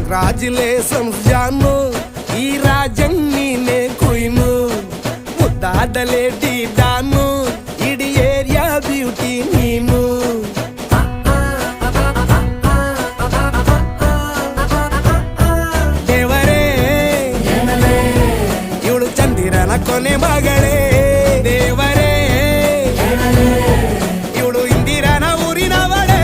Congratulations ಜಾನು, ಈ ರಾಜಂಗ್ ನೀನೆ ಕುಯ್ನು, ಮುದ್ದಾದ ಲೇಡಿ ಡಾನು, ಇಡೀ ಏರಿಯಾ ಬ್ಯೂಟಿ ನೀನು. ದೇವರೇ ಇವಳು ಚಂದಿರನ ಕೊನೆ ಮಗಳೇ, ದೇವರೇ ಇವಳು ಇಂದಿರನ ಊರಿನವಳೇ.